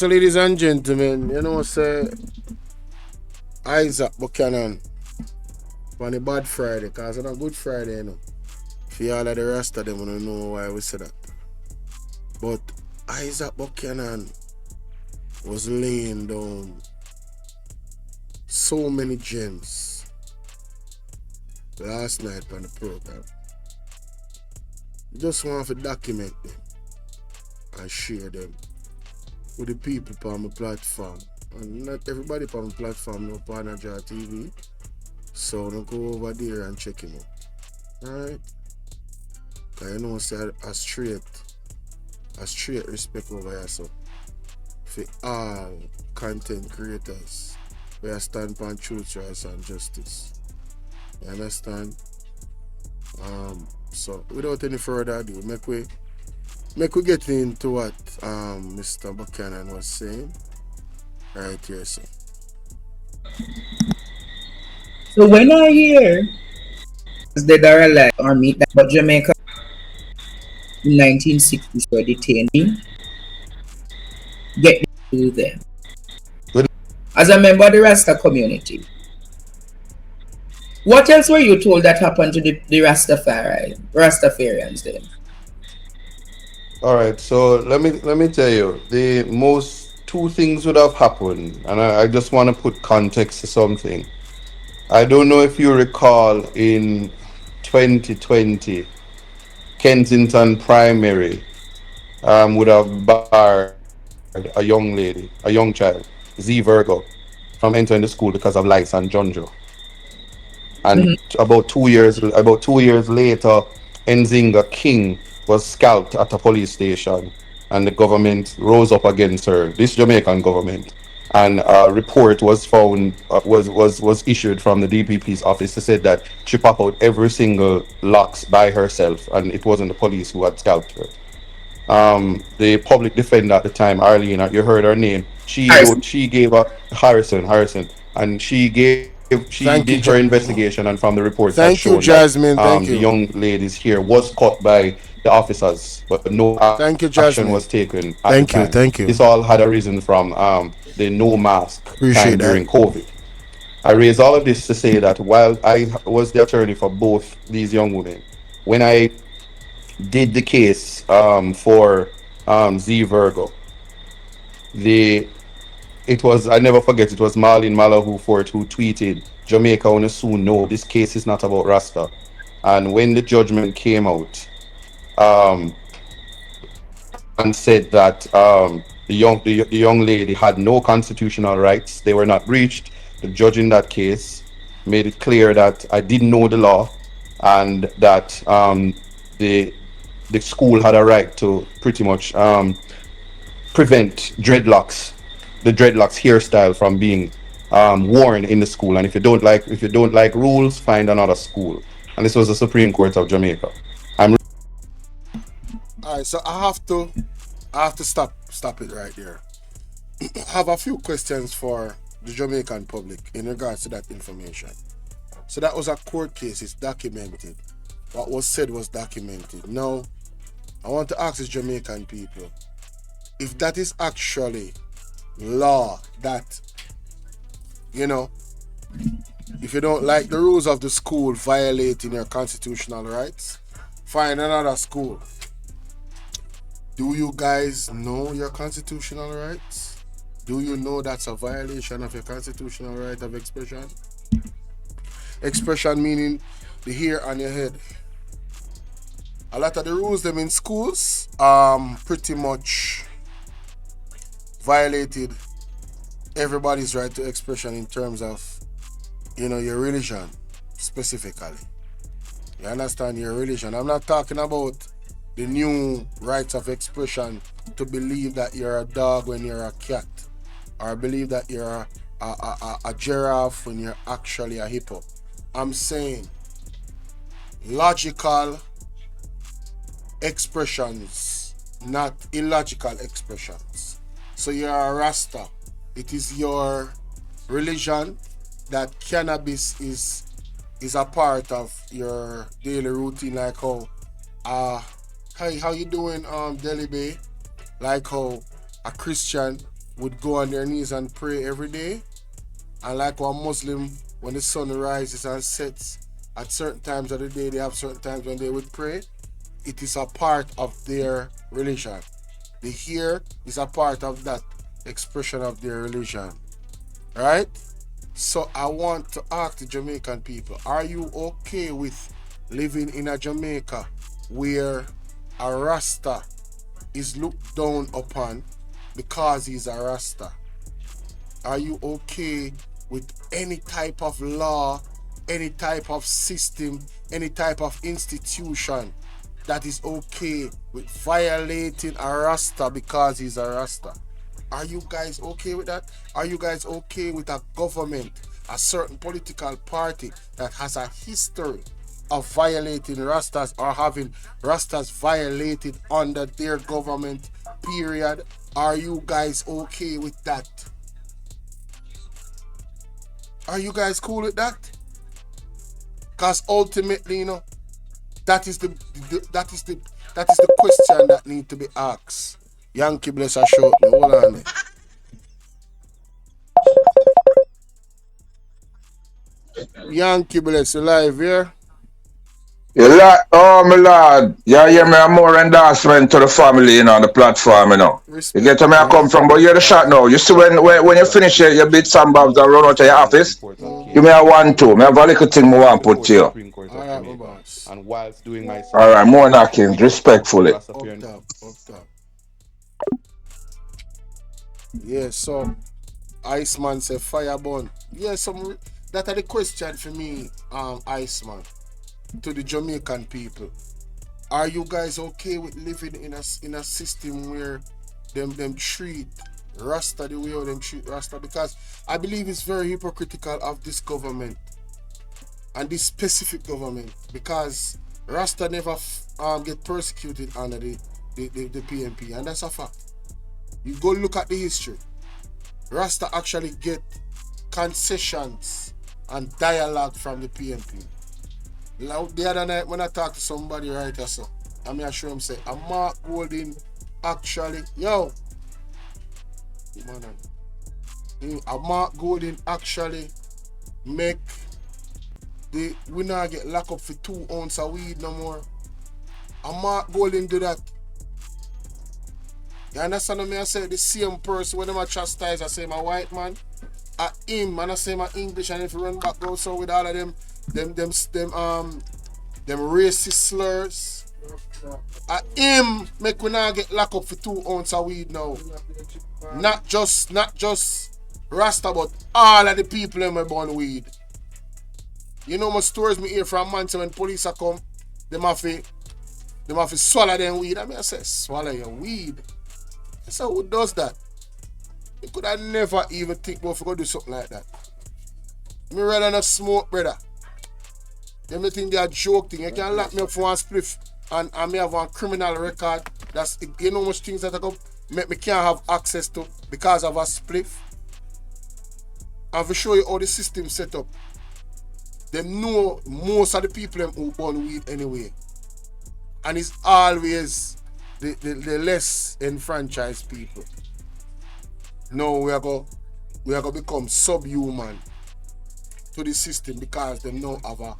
So, ladies and gentlemen, you know, say Isaac Buchanan on a bad Friday, because on a good Friday, you know. For all of the rest of them, I don't know why we say that. But Isaac Buchanan was laying down so many gems last night on the program. Just want to document them and share them with the people on my platform. And not everybody on my platform know Panaja TV. So I go over there and check him out. Alright? Because you know say a straight respect over here so for all content creators. We are stand for truth, rights and justice. You understand? So without any further ado, make we get into what Mr. Buchanan was saying right here, so. So when I hear dead or alive or meet that but Jamaica in 1960s were detained, get to them. Good. As a member of the Rasta community, what else were you told that happened to the Rastafarians then? All right. So let me tell you, the most two things would have happened, and I just want to put context to something. I don't know if you recall in 2020, Kensington Primary would have barred a young lady, a young child, Z Virgo, from entering the school because of lice and junjo. And Mhm. about 2 years later, Nzinga King was scalped at a police station, and the government rose up against her. This Jamaican government, and a report was found was issued from the DPP's office to say that she pop out every single locks by herself, and it wasn't the police who had scalped her. The public defender at the time, Arlene, you heard her name. Harrison. She gave a Harrison, and she did her Thank you, investigation, and from the reports had shown thank you, that Jasmine. the Thank young you. lady's hair was cut by the officers, but no action was Thank you, taken Jasmine. at the time. Thank you, This thank all you. had a reason from the no mask time Appreciate during that. COVID. I raise all of this to say that while I was the attorney for both these young women, when I did the case for Z Virgo, the it was I never forget it was Marlene Malahu Fort who tweeted Jamaica wanna soon know this case is not about Rasta. And when the judgment came out, um, and said that the young lady had no constitutional rights, they were not breached. The judge in that case made it clear that I didn't know the law, and that the the school had a right to pretty much prevent the dreadlocks hairstyle from being worn in the school. And if you don't like rules, find another school. And this was the Supreme Court of Jamaica. I'm Alright, so I have to stop it right there. I have a few questions for the Jamaican public in regards to that information. So that was a court case, it's documented. What was said was documented. Now, I want to ask the Jamaican people if that is actually law that, you know, if you don't like the rules of the school violating your constitutional rights, find another school. Do you guys know your constitutional rights? Do you know that's a violation of your constitutional right of expression? Expression meaning the hair on your head. A lot of the rules them in schools pretty much violated everybody's right to expression in terms of your religion specifically. You understand your religion. I'm not talking about the new rights of expression to believe that you're a dog when you're a cat, or believe that you're a giraffe when you're actually a hippo. I'm saying logical expressions, not illogical expressions. So you're a Rasta. It is your religion that cannabis is a part of your daily routine, like how hey, how you doing, Deli Bay? Like how a Christian would go on their knees and pray every day. And like one Muslim, when the sun rises and sets at certain times of the day, they have certain times when they would pray. It is a part of their religion. The here is a part of that expression of their religion. Right? So I want to ask the Jamaican people, are you okay with living in a Jamaica where a Rasta is looked down upon because he's a Rasta? Are you okay with any type of law, any type of system, any type of institution that is okay with violating a Rasta because he's a Rasta? Are you guys okay with that? Are you guys okay with a government, a certain political party that has a history of violating Rastas or having Rastas violated under their government period? Are you guys okay with that? Are you guys cool with that? Because ultimately, that is the question that need to be asked. Yankee bless a short me. Hold on there. Yankee bless you live here. Oh, my lord. Yeah, yeah, me a more endorsement to the family, on the platform, You get Respect, where me I come from, but you're the shot now. You see, when you finish your bits and bobs and run out of your office, you may have one, two. Me have a little thing me want to put to you. All right, my boss. And whilst doing my All right, service, more knockings, respectfully. Up top, up top. Yeah, so Iceman said fireborn. Yeah, that are the question for me, Iceman, to the Jamaican people. Are you guys okay with living in a system where them treat Rasta the way them treat Rasta? Because I believe it's very hypocritical of this government and this specific government, because Rasta never get persecuted under the PNP, and that's a fact. You go look at the history. Rasta actually get concessions and dialogue from the PNP. The other night when I talked to somebody right here, so I mean I sure him say, a Mark Golding actually, a Mark Golding actually make we not get locked up for 2 ounces of weed no more. A Mark Golding do that. You understand what I say? The same person when I chastise, I say my white man, at him, and I say my English, and if you run back go so with all of them racist slurs. At him make we not get locked up for 2 ounces of weed now. Not just Rasta, but all of the people in my born weed. You know my stories me hear from man, so when police are come, them have to swallow them weed. I mean I say, swallow your weed. I say, who does that? You could have never even think about if you go do something like that. Me rather not smoke, brother. Them think they are joking. You can lock me up for one spliff and I may have one criminal record. That's, you know much things that I go make me can't have access to because of a spliff. And for show you how the system set up. They know most of the people who burn weed anyway. And it's always the less enfranchised people. No, we are going to become subhuman to the system because them now have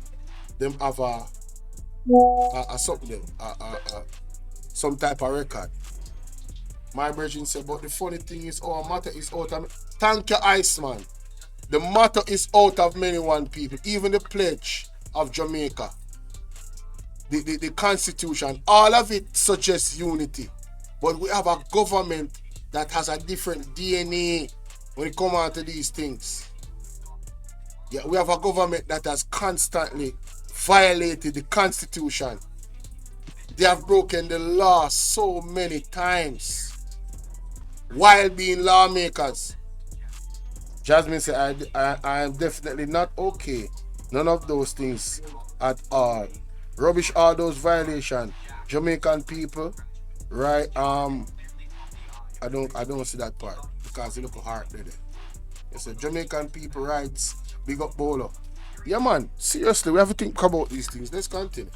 some type of record. My brethren said, but the funny thing is our matter is out of thank you, Iceman. The matter is out of many one people, even the pledge of Jamaica, the constitution, all of it suggests unity. But we have a government that has a different DNA when it comes on to these things. Yeah, we have a government that has constantly violated the constitution. They have broken the law so many times while being lawmakers. Jasmine said, I am definitely not okay. None of those things at all. Rubbish all those violations. Jamaican people, right? I don't see that part because it look hard there. It's a Jamaican people rights. Big up Bolo. Yeah man, seriously, we have to think about these things. Let's continue.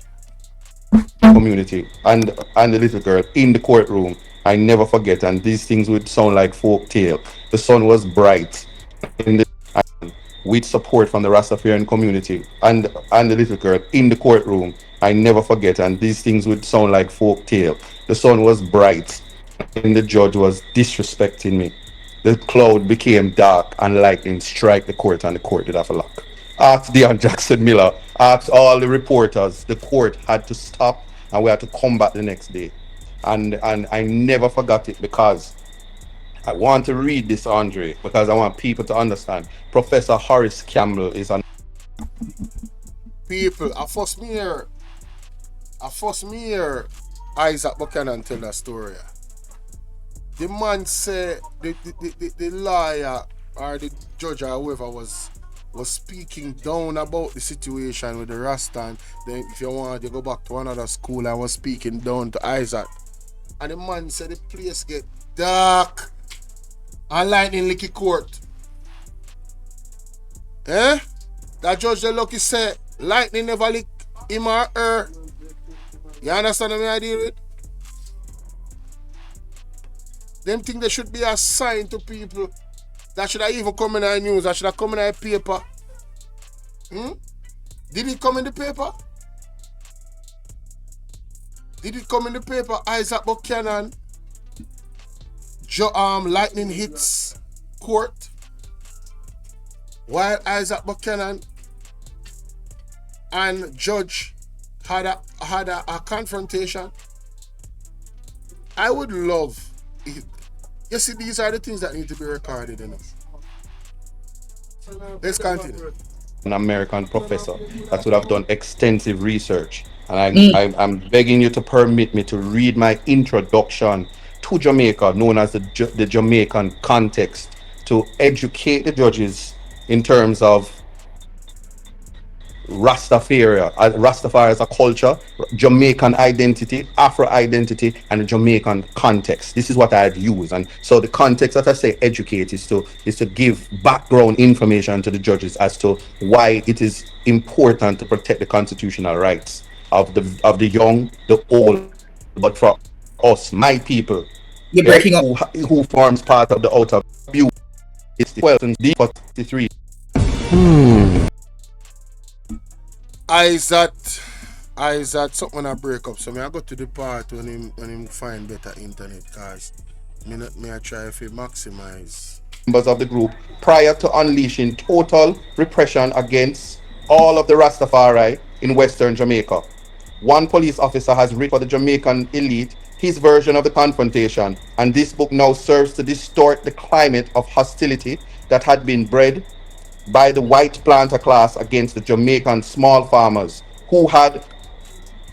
community and the little girl in the courtroom. I never forget, and these things would sound like folk tale. The sun was bright in the with support from the Rastafarian community and the little girl in the courtroom. I never forget, and these things would sound like folk tale. The sun was bright, and the judge was disrespecting me. The cloud became dark, and lightning strike the court, and the court did have a lock. Asked Deion Jackson Miller, asked all the reporters. The court had to stop, and we had to come back the next day. And I never forgot it because I want to read this, Andre, because I want people to understand. Professor Horace Campbell is an People, I first me hear Isaac Buchanan tell that story. The man said the lawyer or the judge or whoever was speaking down about the situation with the Rasta. And then if you want to go back to another school, I was speaking down to Isaac. And the man said the place get dark and lightning licky court. Eh? That judge the lucky said lightning never lick him or her. You understand what I deal with? Them think they should be a sign to people. That should have even come in the news. That should have come in the paper. Did it come in the paper? Did it come in the paper? Isaac Buchanan. Lightning hits court. While Isaac Buchanan and judge had a confrontation. I would love it. You see, these are the things that need to be recorded in us. Let's continue. an American professor that would have done extensive research. And I'm begging you to permit me to read my introduction to Jamaica, known as the Jamaican context, to educate the judges in terms of Rastafari as a culture, Jamaican identity, Afro identity, and the Jamaican context. This is what I'd use. And so the context that I say educate is to give background information to the judges as to why it is important to protect the constitutional rights of the young, the old, but for us, my people, You're breaking up. who forms part of the outer view. It's the 12 and D43. Isat, something I break up. So I go to the part when him find better internet, cause I try to maximize. Members of the group prior to unleashing total repression against all of the Rastafari in Western Jamaica. One police officer has written for the Jamaican elite his version of the confrontation, and this book now serves to distort the climate of hostility that had been bred by the white planter class against the Jamaican small farmers who had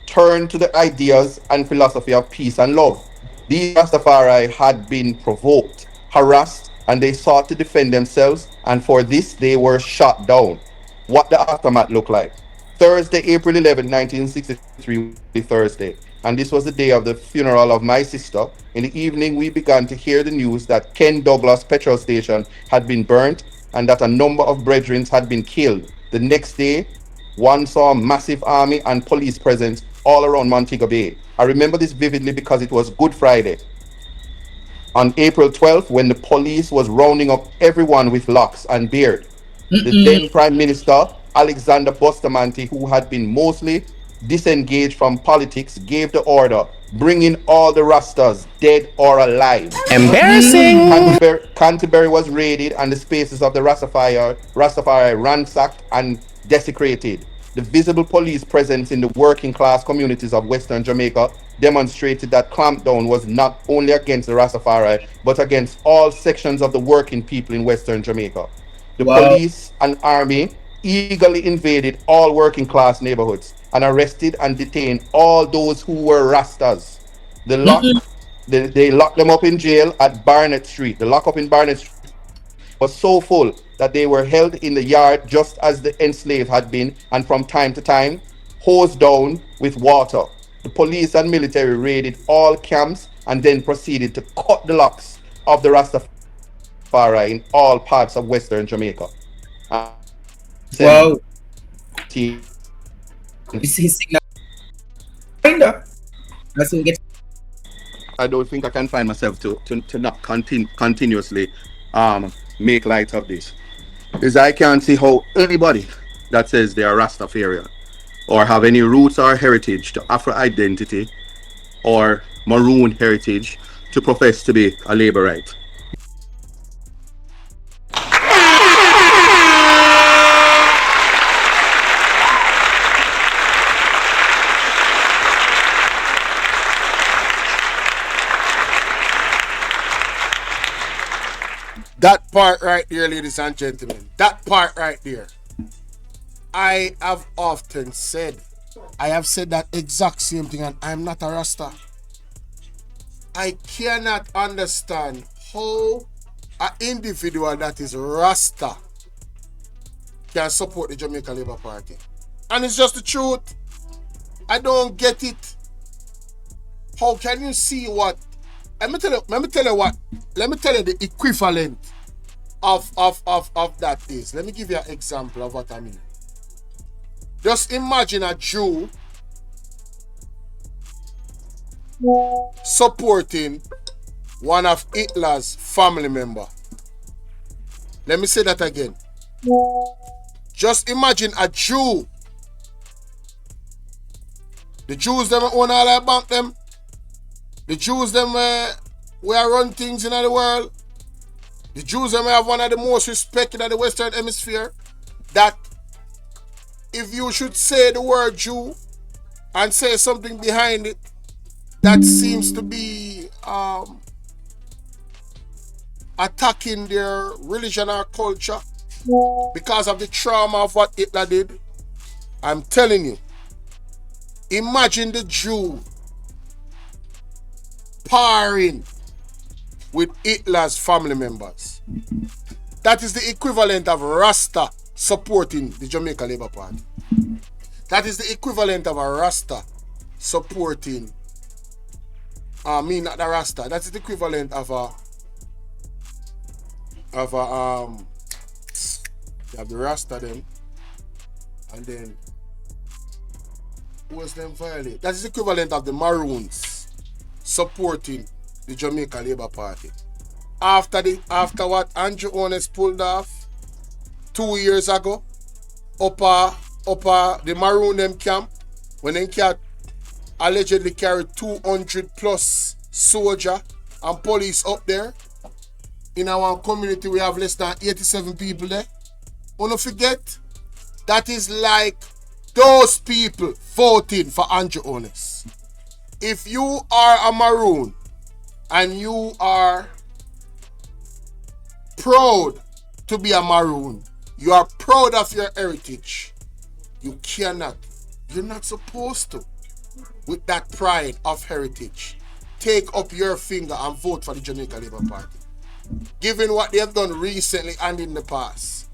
turned to the ideas and philosophy of peace and love. These Rastafari had been provoked, harassed, and they sought to defend themselves, and for this they were shot down. What the aftermath looked like. Thursday, April 11, 1963, Thursday, and this was the day of the funeral of my sister. In the evening, we began to hear the news that Ken Douglas petrol station had been burnt and that a number of brethren had been killed. The next day, one saw a massive army and police presence all around Montego Bay. I remember this vividly because it was Good Friday. On April 12th, when the police was rounding up everyone with locks and beard, the then Prime Minister, Alexander Bustamante, who had been mostly disengaged from politics, gave the order, bringing all the Rastas, dead or alive. Embarrassing. Canterbury was raided and the spaces of the Rastafari ransacked and desecrated. The visible police presence in the working class communities of Western Jamaica demonstrated that clampdown was not only against the Rastafari, but against all sections of the working people in Western Jamaica. The police and army eagerly invaded all working class neighborhoods and arrested and detained all those who were Rastas. They locked them up in jail at Barnett Street. The lockup in Barnett Street was so full that they were held in the yard just as the enslaved had been, and from time to time hosed down with water. The police and military raided all camps and then proceeded to cut the locks of the Rastafari in all parts of Western Jamaica. Wow. Is he signal? Kinda. As in get I don't think I can find myself to not continuously make light of this. Is I can't see how anybody that says they are Rastafarian or have any roots or heritage to Afro identity or Maroon heritage to profess to be a Labourite. That part right there, ladies and gentlemen, that part right there, I have often said, I have said that exact same thing, and I'm not a Rasta. I cannot understand how an individual that is Rasta can support the Jamaica Labour Party. And it's just the truth. I don't get it. How can you see what? Let me tell you the equivalent of that is. Let me give you an example of what I mean. Just imagine a Jew supporting one of Hitler's family member. Let me say that again. Just imagine a Jew. The Jews them own all our bank them. The Jews them where run things in the world. The Jews them have one of the most respected in the Western Hemisphere. That if you should say the word Jew and say something behind it that seems to be attacking their religion or culture because of the trauma of what Hitler did, I'm telling you, imagine the Jew parring with Hitler's family members. That is the equivalent of Rasta supporting the Jamaica Labour Party. That is the equivalent of a Rasta supporting not the Rasta. That's the equivalent of you have the Rasta then, and then who was them violate? That is the equivalent of the Maroons supporting the Jamaica Labour Party. After what Andrew Holness pulled off 2 years ago, upper the Maroon them camp, when they can allegedly carry 200 plus soldier and police up there. In our community, we have less than 87 people there. Don't forget, that is like those people voting for Andrew Holness. If you are a Maroon and you are proud to be a Maroon, you are proud of your heritage, you're not supposed to, with that pride of heritage, take up your finger and vote for the Jamaica Labour Party. Given what they have done recently and in the past.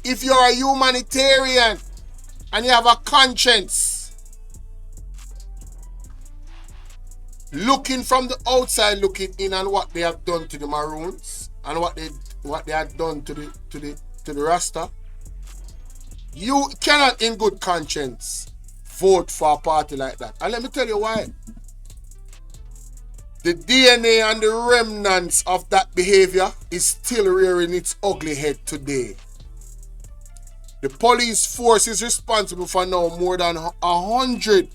If you're a humanitarian and you have a conscience, looking from the outside, looking in on what they have done to the Maroons and what they have done to the Rasta, you cannot in good conscience vote for a party like that. And let me tell you why. The DNA and the remnants of that behavior is still rearing its ugly head today. The police force is responsible for now more than 100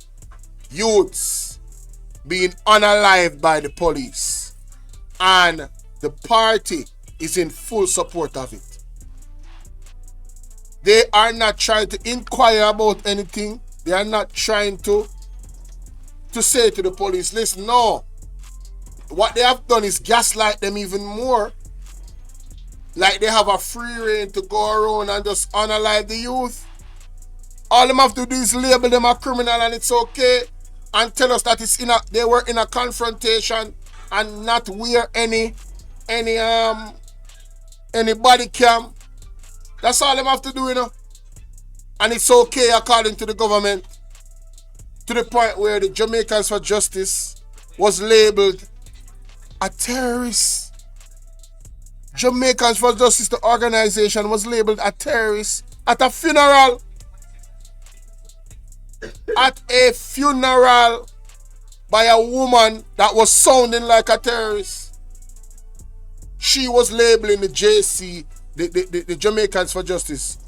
youths being unalived by the police. And the party is in full support of it. They are not trying to inquire about anything. They are not trying to say to the police, listen, no. What they have done is gaslight them even more. Like they have a free reign to go around and just unalive the youth. All them have to do is label them a criminal and it's okay. And tell us that they were in a confrontation and not wear any body cam. That's all them have to do, you know. And it's okay according to the government. To the point where the Jamaicans for Justice was labeled a terrorist. Jamaicans for Justice, the organization, was labeled a terrorist at a funeral. At a funeral, by a woman that was sounding like a terrorist. She was labeling the JC, the Jamaicans for Justice,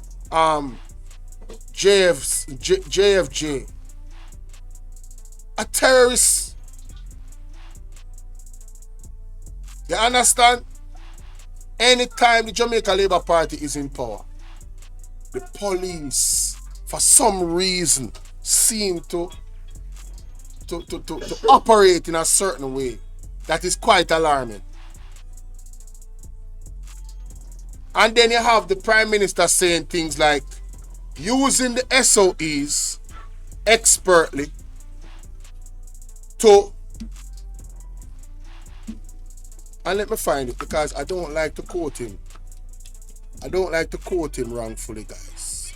JFJ, a terrorist. You understand? Anytime the Jamaica Labour Party is in power, the police, for some reason, seem to operate in a certain way that is quite alarming. And then you have the Prime Minister saying things like using the SOEs expertly to, and let me find it because I don't like to quote him. I don't like to quote him wrongfully, guys.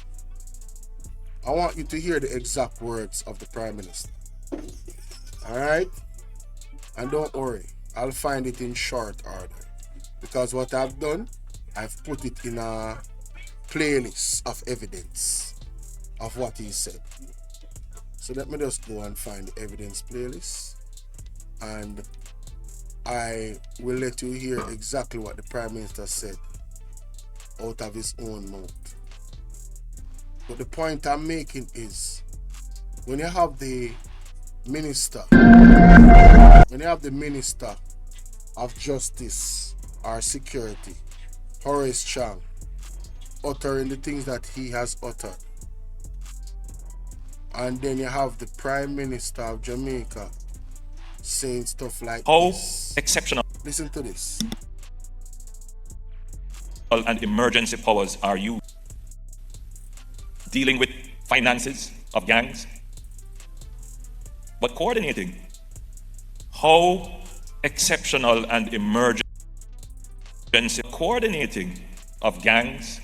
I want you to hear the exact words of the Prime Minister. Alright? And don't worry, I'll find it in short order. Because what I've done, I've put it in a playlist of evidence of what he said. So let me just go and find the evidence playlist. And I will let you hear exactly what the Prime Minister said out of his own mouth. But the point I'm making is, when you have the Minister of Justice or Security, Horace Chang, uttering the things that he has uttered, and then you have the Prime Minister of Jamaica saying stuff like this. Exceptional Listen to this. and emergency powers are used. Dealing with finances of gangs, but coordinating how exceptional and emergency coordinating of gangs,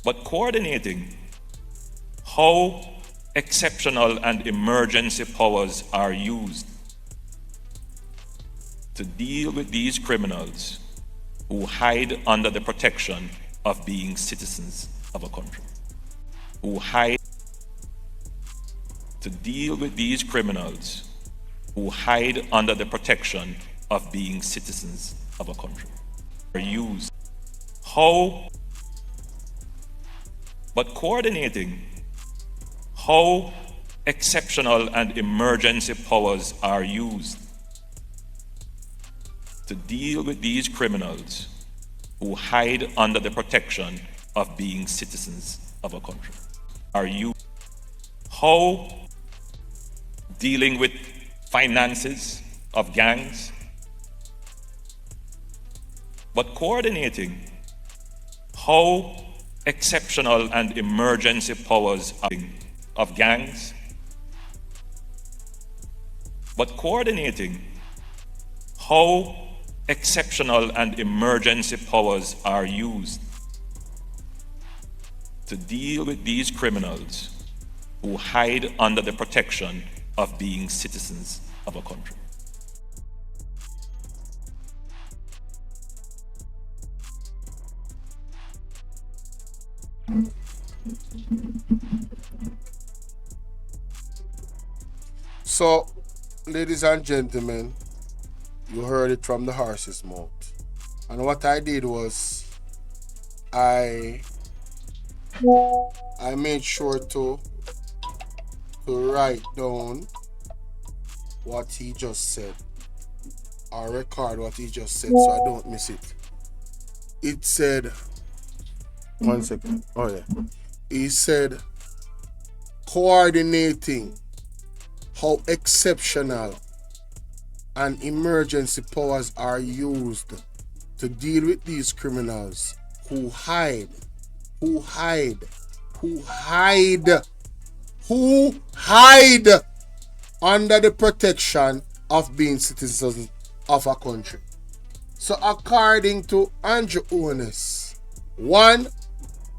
but coordinating how exceptional and emergency powers are used to deal with these criminals who hide under the protection of being citizens of a country. To deal with these criminals who hide under the protection of being citizens of a country. Are used. How, but coordinating how exceptional and emergency powers are used to deal with these criminals who hide under the protection of being citizens of a country. Are you how dealing with finances of gangs, but coordinating how exceptional and emergency powers of gangs, but coordinating how exceptional and emergency powers are used to deal with these criminals who hide under the protection of being citizens of a country. So, ladies and gentlemen, you heard it from the horse's mouth. And what I did was, I made sure to write down what he just said, or record what he just said so I don't miss it. It said, one second, oh yeah. He said, coordinating how exceptional and emergency powers are used to deal with these criminals who hide under the protection of being citizens of a country. So according to Andrew Holness, one,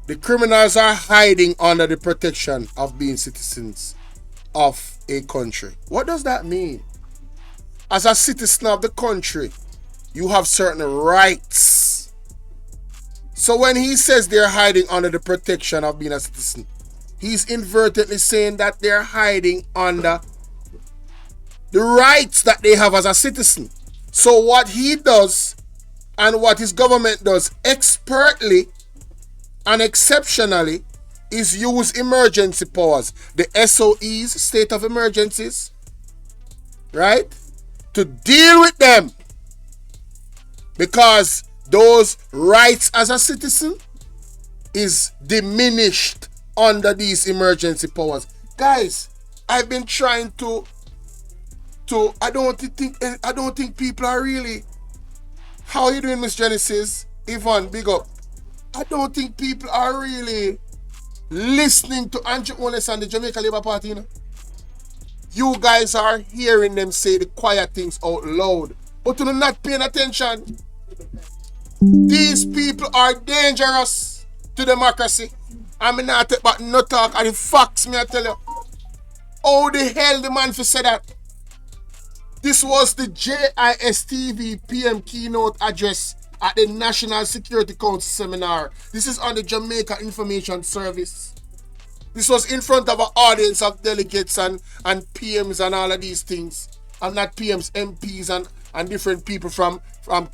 the criminals are hiding under the protection of being citizens of a country. What does that mean? As a citizen of the country, you have certain rights. So when he says they're hiding under the protection of being a citizen, he's inadvertently saying that they're hiding under the rights that they have as a citizen. So what he does and what his government does expertly and exceptionally is use emergency powers, the SOEs, state of emergencies, right, to deal with them, because those rights as a citizen is diminished under these emergency powers. Guys, I've been trying to I don't think people are really. How are you doing, Miss Genesis? Yvonne, big up. I don't think people are really listening to Andrew Holness and the Jamaica Labour Party, you know. You guys are hearing them say the quiet things out loud, but you're not paying attention. These people are dangerous to democracy. I'm not take back no talk and the facts, me I tell you. How the hell the man for say that? This was the JISTV PM keynote address at the National Security Council seminar. This is on the Jamaica Information Service. This was in front of an audience of delegates and PMs and all of these things. And not PMs, MPs and different people from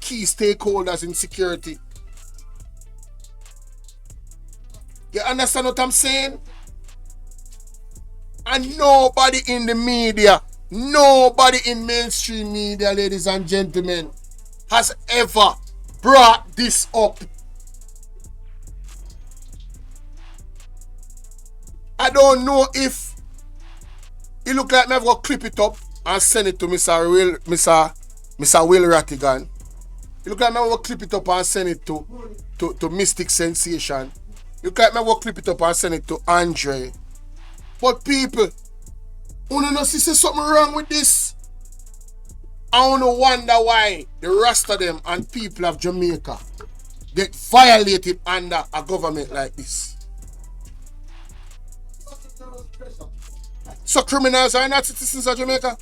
key stakeholders in security. You understand what I'm saying? And nobody in the media, nobody in mainstream media, ladies and gentlemen, has ever brought this up. I don't know if it look like me have got clip it up and send it to Mr. Will Rattigan. It look like me have got clip it up and send it to Mystic Sensation. It look like me have got clip it up and send it to Andre. But people, you know see something wrong with this? I wanna wonder why the rest of them and people of Jamaica get violated under a government like this. So criminals are not citizens of Jamaica.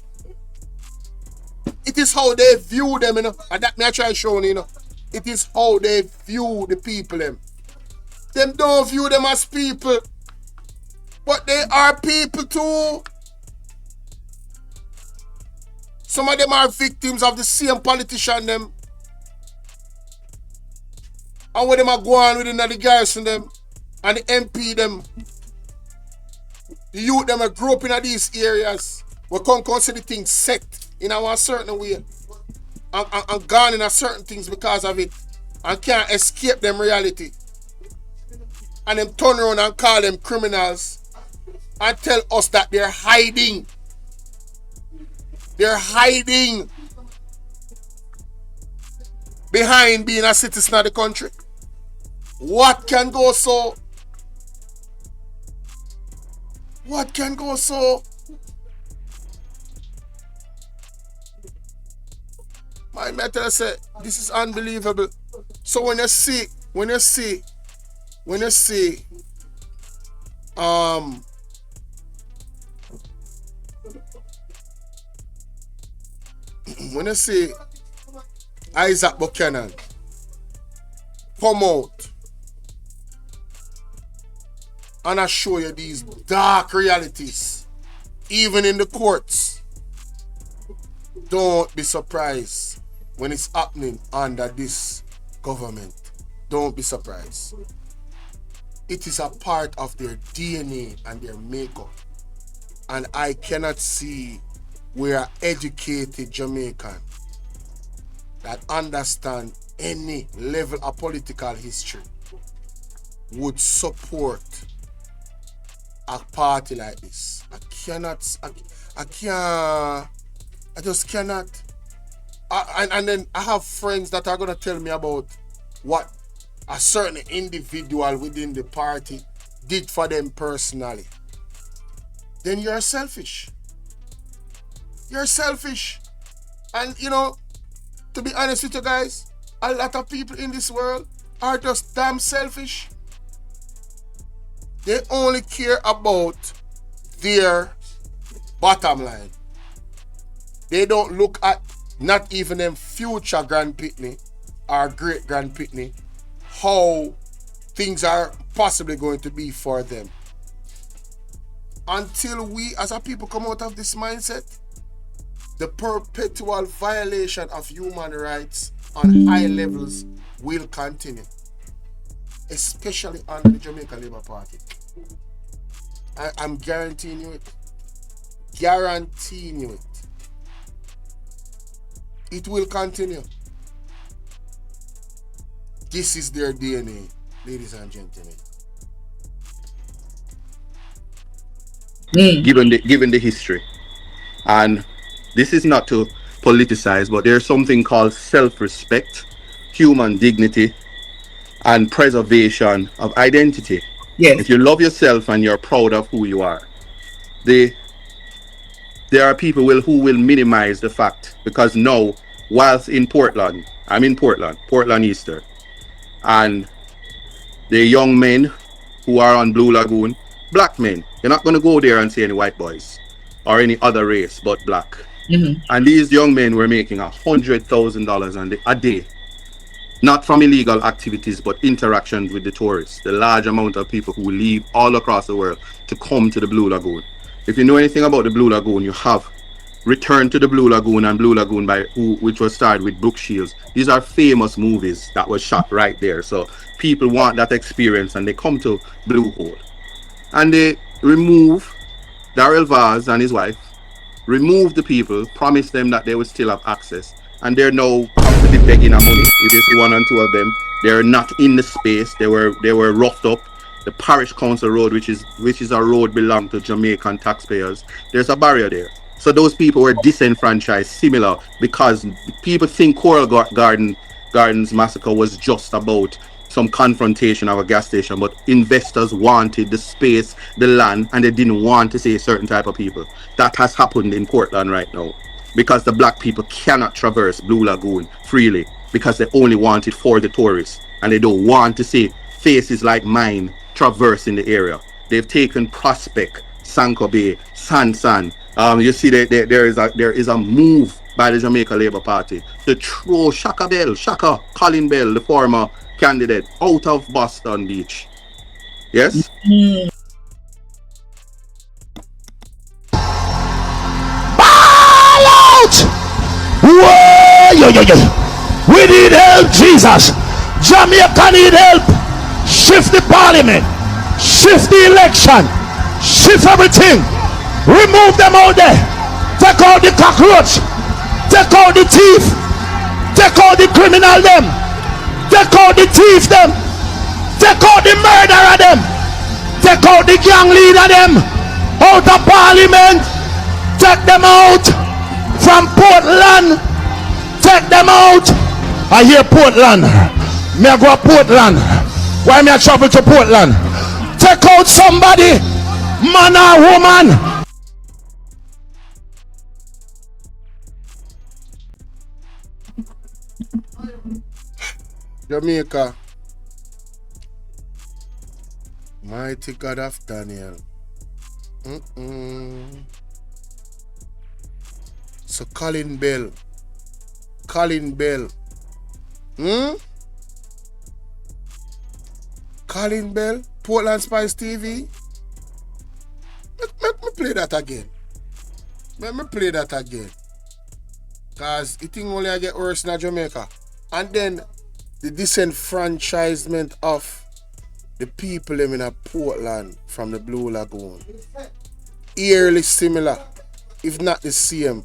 It is how they view them, you know. And that me I try showing, you know. It is how they view the people them. Them don't view them as people. But they are people too. Some of them are victims of the same politician them. And when them are going within the garrison them and the MP them. The youth them are grow up in these areas. We can't consider things set in a certain way. And gone in a certain things because of it. And can't escape them reality. And them turn around and call them criminals. And tell us that they're hiding. They're hiding behind being a citizen of the country. What can go so? What can go so? My metal say this is unbelievable. So when you see when you see Isat Buchanan come out and I show you these dark realities, even in the courts, don't be surprised when it's happening under this government. Don't be surprised. It is a part of their DNA and their makeup. And I cannot see where an educated Jamaican that understand any level of political history would support a party like this. I just cannot. And then I have friends that are going to tell me about what a certain individual within the party did for them personally. Then you're selfish. You're selfish. And you know, to be honest with you guys, a lot of people in this world are just damn selfish. They only care about their bottom line. They don't look at not even them future grandpitney or great grandpitney, how things are possibly going to be for them. until we as a people come out of this mindset, the perpetual violation of human rights on high levels will continue, especially under the Jamaica Labour Party. I'm guaranteeing you it. Guaranteeing you it. It will continue. This is their DNA, ladies and gentlemen. Given the history, and this is not to politicize, but there's something called self-respect, human dignity, and preservation of identity. Yes. If you love yourself and you're proud of who you are, there are people who will minimize the fact, because now, whilst in Portland, I'm in Portland Easter, and the young men who are on Blue Lagoon, black men, you're not going to go there and see any white boys or any other race but black. Mm-hmm. And these young men were making $100,000 a day, not from illegal activities, but interactions with the tourists, the large amount of people who leave all across the world to come to the Blue Lagoon. If you know anything about the Blue Lagoon, you have Return to the Blue Lagoon and Blue Lagoon, which was starred with Brooke Shields. These are famous movies that were shot right there. So people want that experience and they come to Blue Hole. And they remove Daryl Vaz and his wife, remove the people, promise them that they will still have access. And they're now have to be begging a money. If you see one and two of them, they're not in the space. They were roughed up. The Parish Council Road, which is a road belong to Jamaican taxpayers, there's a barrier there. So those people were disenfranchised, similar, because people think Coral Gardens massacre was just about some confrontation of a gas station, but investors wanted the space, the land, and they didn't want to see a certain type of people. That has happened in Portland right now, because the black people cannot traverse Blue Lagoon freely, because they only want it for the tourists, and they don't want to see faces like mine traversing the area. They've taken Prospect, Sanko Bay, San. You see that there is a move by the Jamaica Labour Party to throw Shaka Colin Bell, the former candidate, out of Boston Beach. Yes? Ball out! Whoa, we need help, Jesus. Jamaica need help. Shift the parliament. Shift the election. Shift everything. Remove them out there. Take out the cockroach. Take out the thief. Take out the criminal them. Take out the thief them. Take out the murderer them. Take out the gang leader them. Out of parliament. Take them out. From Portland. Take them out. I hear Portland. Me I go to Portland. Why me I travel to Portland? Take out somebody. Man or woman. Jamaica, mighty God of Daniel. So Colin Bell. Colin Bell, Portland Spice TV. Let me play that again. Cause it thing only I get worse in Jamaica. And then the disenfranchisement of the people in Portland from the Blue Lagoon. Eerily similar, if not the same,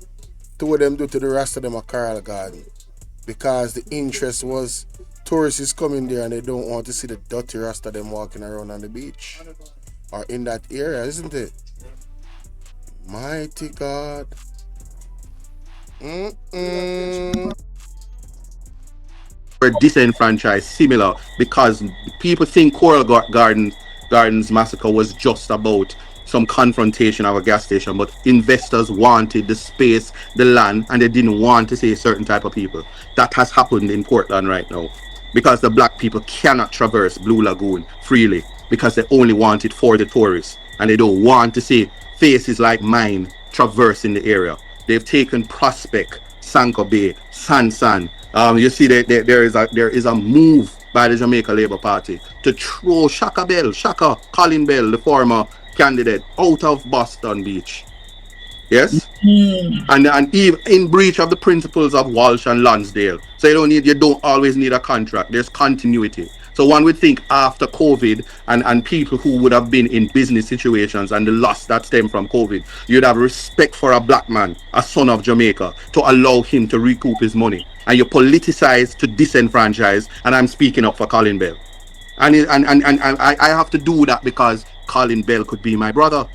to what them do to the rest of them at Coral Garden. Because the interest was tourists coming there and they don't want to see the dirty rest of them walking around on the beach. Or in that area, isn't it? Mighty God. Were disenfranchised, similar, because people think Coral Gardens massacre was just about some confrontation of a gas station, but investors wanted the space, the land, and they didn't want to see a certain type of people. That has happened in Portland right now, because the black people cannot traverse Blue Lagoon freely, because they only want it for the tourists, and they don't want to see faces like mine traversing the area. They've taken Prospect, Sanko Bay, San. You see that there is a move by the Jamaica Labour Party to throw Colin Bell, the former candidate out of Boston Beach. Yes? Mm. And even in breach of the principles of Walsh and Lonsdale. So you don't always need a contract. There's continuity. So one would think after COVID and people who would have been in business situations and the loss that stemmed from COVID, you'd have respect for a black man, a son of Jamaica, to allow him to recoup his money. And you politicize to disenfranchise, and I'm speaking up for Colin Bell. And I have to do that because Colin Bell could be my brother.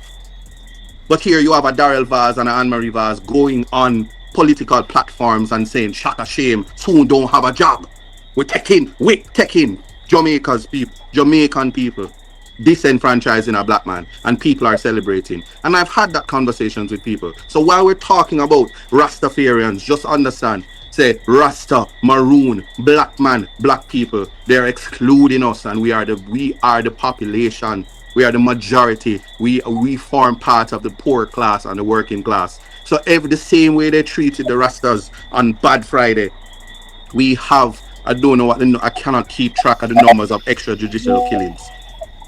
But here you have a Darrell Vaz and an Anne-Marie Vaz going on political platforms and saying, "Shaka shame, soon don't have a job. We're taking Jamaican people, disenfranchising a black man, and people are celebrating." And I've had that conversations with people. So while we're talking about Rastafarians, just understand, say Rasta, Maroon, black man, black people, they're excluding us, and we are the population. We are the majority. We form part of the poor class and the working class. So the same way they treated the Rastas on Bad Friday, we have, I don't know I cannot keep track of the numbers of extrajudicial killings.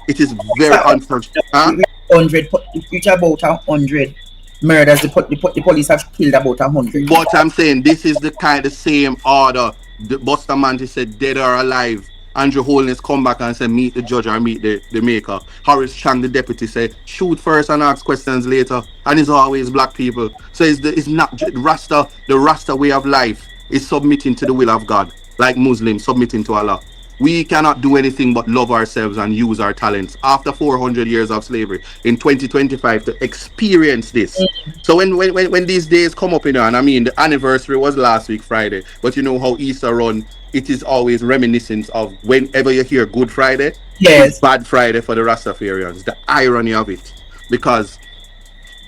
It is very unfortunate. Huh? 100, it's about 100 murders. The police have killed about 100. But I'm saying this is the same order. The Bustamante said dead or alive. Andrew Holness come back and say meet the judge or meet the maker. Horace Chang, the deputy, say shoot first and ask questions later. And it's always black people. So it's not the Rasta way of life is submitting to the will of God, like Muslims submitting to Allah. We cannot do anything but love ourselves and use our talents after 400 years of slavery in 2025 to experience this. So when these days come up, and I mean, the anniversary was last week, Friday, but you know how Easter run, it is always reminiscence of whenever you hear Good Friday, Yes. it's Bad Friday for the Rastafarians. The irony of it. Because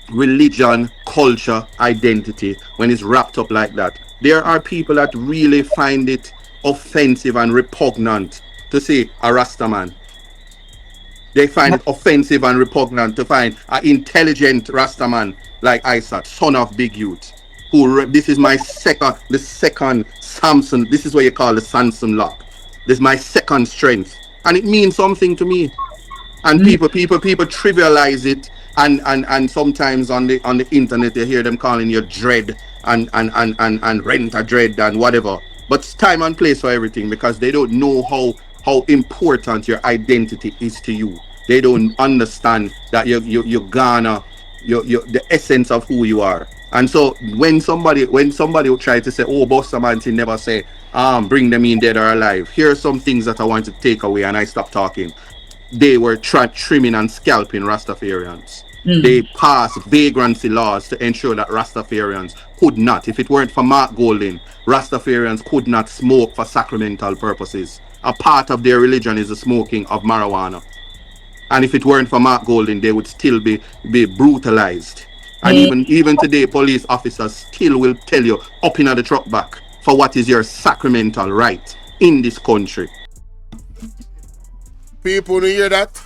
religion, culture, identity, when it's wrapped up like that, there are people that really find it offensive and repugnant to say a Rastaman. They find it offensive and repugnant to find an intelligent Rastaman like Isat, son of Big Youth. This is the second Samson. This is what you call the Samson lock. This is my second strength, and it means something to me. And people trivialize it, and sometimes on the internet you hear them calling you dread and rent a dread and whatever. But it's time and place for everything, because they don't know how important your identity is to you. They don't understand that you're Ghana, the essence of who you are. And so when somebody will try to say, "Oh, Bustamante never say, bring them in dead or alive," here are some things that I want to take away, and I stop talking. They were trimming and scalping Rastafarians. They passed vagrancy laws to ensure that Rastafarians could not, if it weren't for Mark Golding, Rastafarians could not smoke for sacramental purposes. A part of their religion is the smoking of marijuana. And if it weren't for Mark Golding, they would still be brutalized. And even today, police officers still will tell you up in the truck back for what is your sacramental right in this country. People who hear that,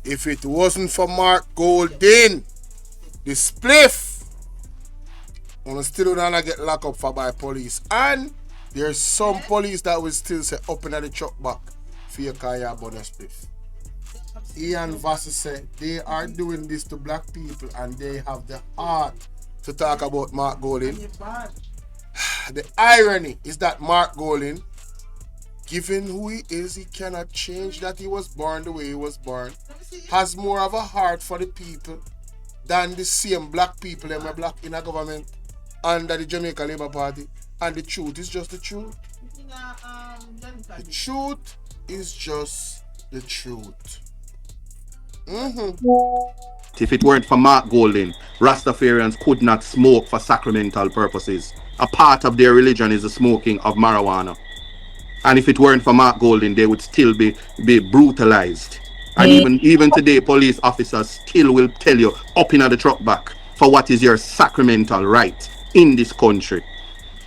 if it wasn't for Mark Golding, the spliff, on still gonna get locked up for by police. And there's some police that will still say up in the truck back for your kaya bonus spliff. Ian Vassy said they are doing this to black people and they have the heart to talk about Mark Golding. The irony is that Mark Golding, given who he is, he cannot change that he was born the way he was born, has more of a heart for the people than the same black people that were black in a government under the Jamaica Labour Party. And the truth is just the truth. The truth is just the truth. If it weren't for Mark Golding, Rastafarians could not smoke for sacramental purposes. A part of their religion is the smoking of marijuana. And if it weren't for Mark Golding, they would still be brutalized. And even today, police officers still will tell you up in the truck back for what is your sacramental right in this country.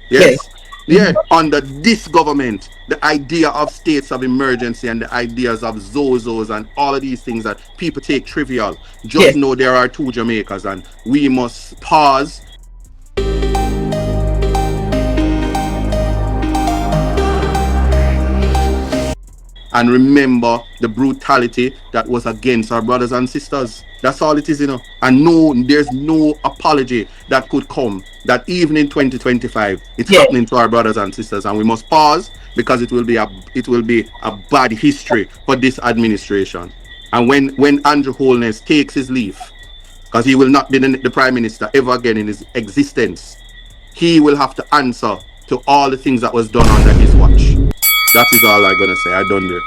Yes? Yeah, under this government, the idea of states of emergency and the ideas of Zozos and all of these things that people take trivial, just know there are two Jamaicas, and we must pause and remember the brutality that was against our brothers and sisters. That's all it is, And no, there's no apology that could come that even in 2025 it's Yeah. happening to our brothers and sisters, and we must pause because it will be a bad history for this administration. And when Andrew Holness takes his leave, because he will not be the prime minister ever again in his existence, he will have to answer to all the things that was done under his watch. That is all I'm gonna say. I done there.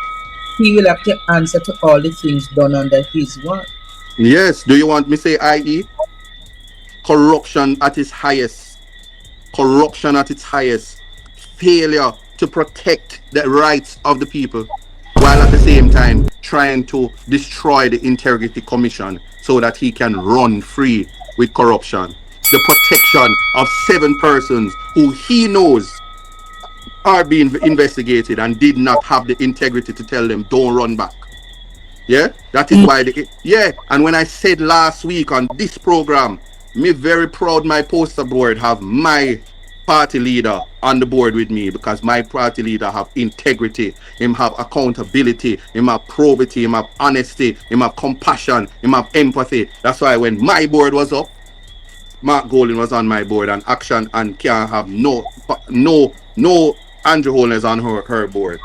He will have to answer to all the things done under his watch. Yes. Do you want me to say i.e. corruption at its highest? Corruption at its highest. Failure to protect the rights of the people, while at the same time trying to destroy the Integrity Commission so that he can run free with corruption. The protection of 7 persons who he knows are being investigated and did not have the integrity to tell them don't run back. Yeah, that is why and when I said last week on this program, me very proud my poster board have my party leader on the board with me, because my party leader have integrity, him have accountability, him have probity, him have honesty, him have compassion, him have empathy. That's why when my board was up, Mark Golding was on my board, and Action and can't have no Andrew Holness on her board.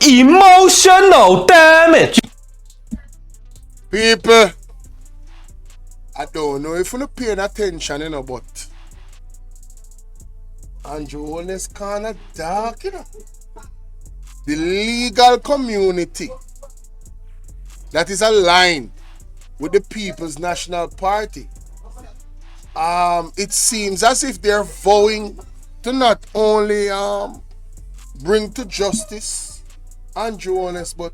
Emotional damage. People, I don't know if you're paying attention, but Andrew Holness kind of dark, The legal community that is aligned with the People's National Party, it seems as if they're vowing to not only bring to justice Andrew Holness, but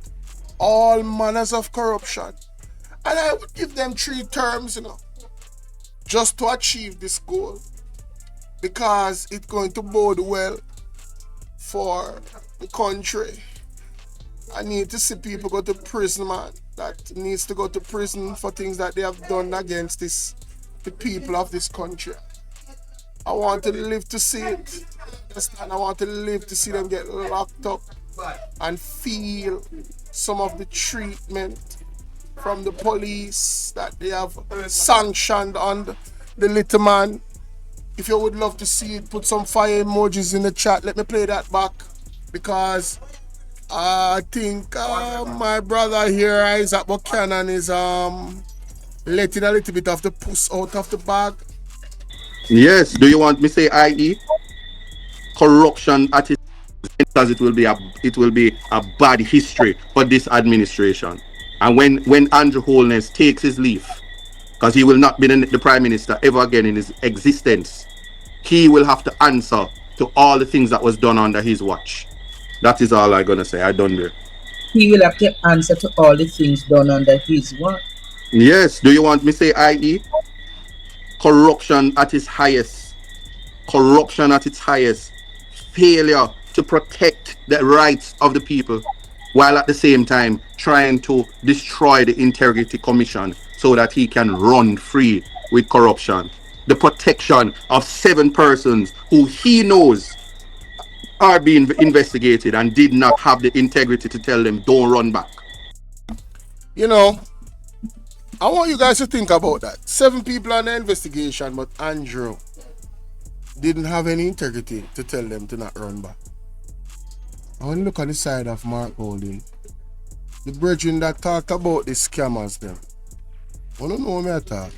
all manners of corruption. And I would give them 3 terms, just to achieve this goal, because it's going to bode well for the country. I need to see people go to prison, man. That needs to go to prison for things that they have done against the people of this country. I want to live to see it. Understand? I want to live to see them get locked up and feel some of the treatment from the police that they have sanctioned on the little man. If you would love to see it, put some fire emojis in the chat. Let me play that back, because I think my brother here, Isat Buchanan, is letting a little bit of the puss out of the bag. Yes. Do you want me to say i.e. corruption at its, because it will be a bad history for this administration. And when Andrew Holness takes his leave, because he will not be the prime minister ever again in his existence, he will have to answer to all the things that was done under his watch. That is all I'm gonna say. I done there. He will have to answer to all the things done under his watch. Yes. Do you want me to say i.e. corruption at its highest? Corruption at its highest. Failure to protect the rights of the people, while at the same time trying to destroy the Integrity Commission so that he can run free with corruption. The protection of 7 persons who he knows are being investigated and did not have the integrity to tell them don't run back. I want you guys to think about that. 7 people on the investigation, but Andrew didn't have any integrity to tell them to not run back. I want to look on the side of Mark Golding, the brethren that talked about the scammers them. I don't know me at all.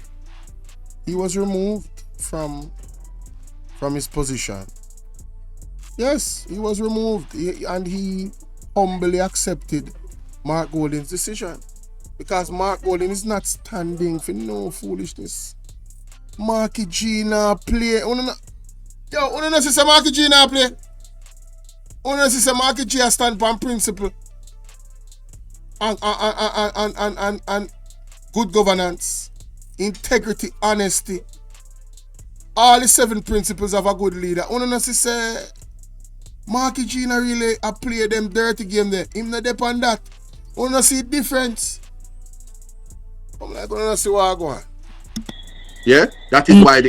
He was removed from his position. Yes, he was removed, and he humbly accepted Mark Golding's decision, because Mark Golding is not standing for no foolishness. Marky G now play. Yo, see say Marky G now play. See say Marky G a stand on principle and good governance, integrity, honesty. All the 7 principles of a good leader. See say Marky G na really a play them dirty game there. Him not depend on that. See difference. I'm like, see what I go on. Yeah, that is why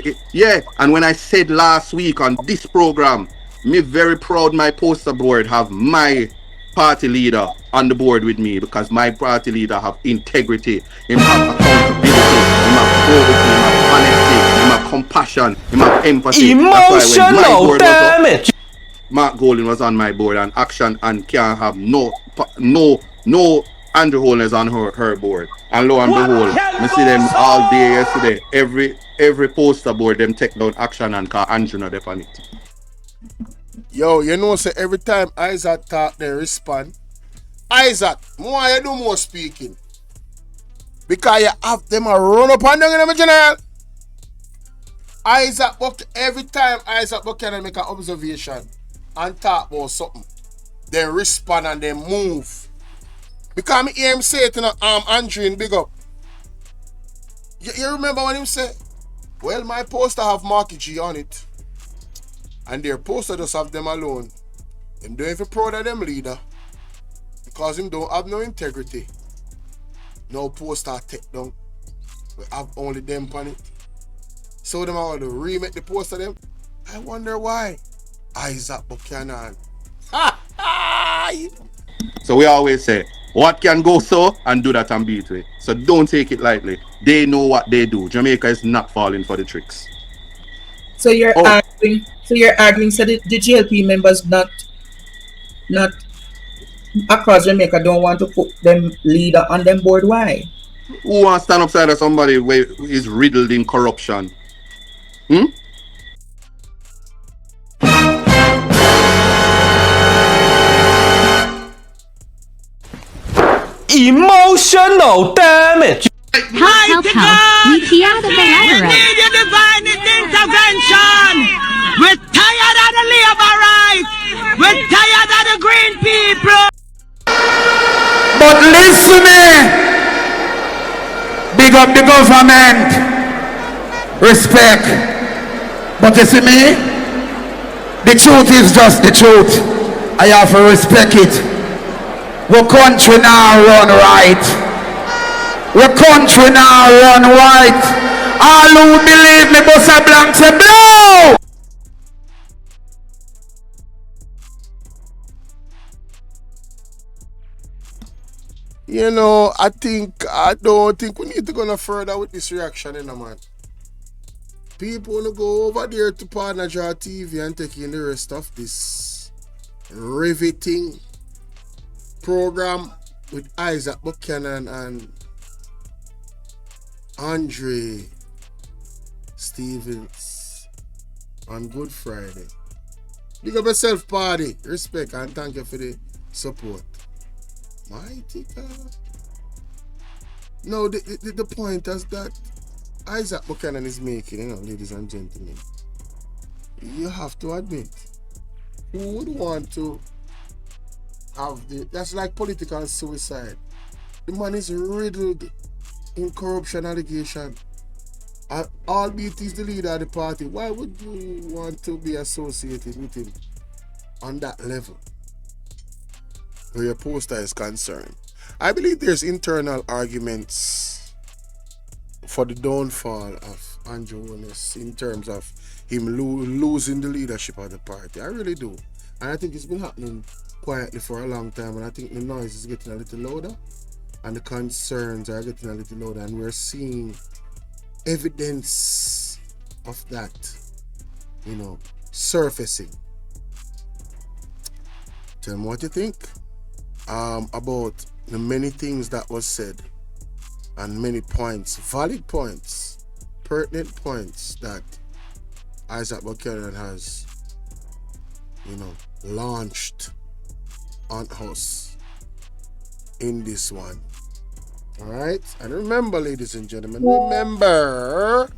and when I said last week on this program, me very proud my poster board have my party leader on the board with me because my party leader have integrity, him have accountability, him have probity, him have honesty, him have compassion, him have empathy. That's why when my Emotional board was up, damage. Mark Golden was on my board and action and can't have no Andrew Holness on her board. And lo and behold, I see them all day yesterday. Every poster board them take down action and call Andrew not on it. Yo, you know, say every time Isat talk, they respond. Isat, more you do more speaking. Because you have them a run up and down in the general. Isaac Buck, every time Isaac Buck can make an observation and talk about something, they respond and they move. Because I hear him say it in Andrew in Big Up. You remember when him say, well, my poster have Marky G on it. And their poster just have them alone. Him don't even proud of them leader. Because him don't have no integrity. No poster take down. We have only them on it. So them are going to remake the poster them. I wonder why. Isaac Buchanan. So we always say, what can go so and do that and beat it. So don't take it lightly. They know what they do. Jamaica is not falling for the tricks. So you're arguing. So you're arguing. So the GLP members not across Jamaica don't want to put them leader on them board. Why? Who wants to stand upside of somebody who is riddled in corruption? Emotional damage. Help, we key out the letter. We need your divine intervention. We're tired of the labor rights. We're tired of the green people. But listen, big up the government, respect. But you see me, the truth is just the truth. I have to respect it. Our country now run right. Our country now run right. All who believe me, Bossa Blanc say blow. You know, I don't think we need to go no further with this reaction, you know, man. People wanna go over there to Partner Draw TV and take in the rest of this riveting program with Isaac Buchanan and Andre Stevens on Good Friday. Big up yourself, party. Respect and thank you for the support. Mighty God. No, the point is that Isaac Buchanan is making, you know, ladies and gentlemen. You have to admit, who would want to have that's like political suicide. The man is riddled in corruption allegation. And albeit he's the leader of the party, why would you want to be associated with him on that level where your poster is concerned? I believe there's internal arguments for the downfall of Andrew Holness in terms of him losing the leadership of the party. I really do. And I think it's been happening quietly for a long time, and I think the noise is getting a little louder and the concerns are getting a little louder, and we're seeing evidence of that, you know, surfacing. Tell me what you think about the many things that was said and many points, valid points, pertinent points that Isaac Buchanan has, you know, launched on us in this one. All right, and remember, ladies and gentlemen, remember,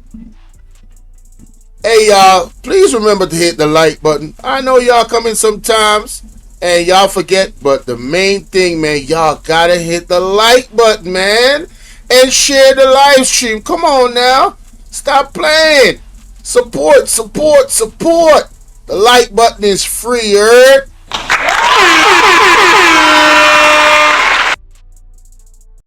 hey y'all, please remember to hit the like button. I know y'all come in sometimes and y'all forget, but the main thing, man, y'all gotta hit the like button, man, and share the live stream. Come on now, stop playing. Support. The like button is free, heard?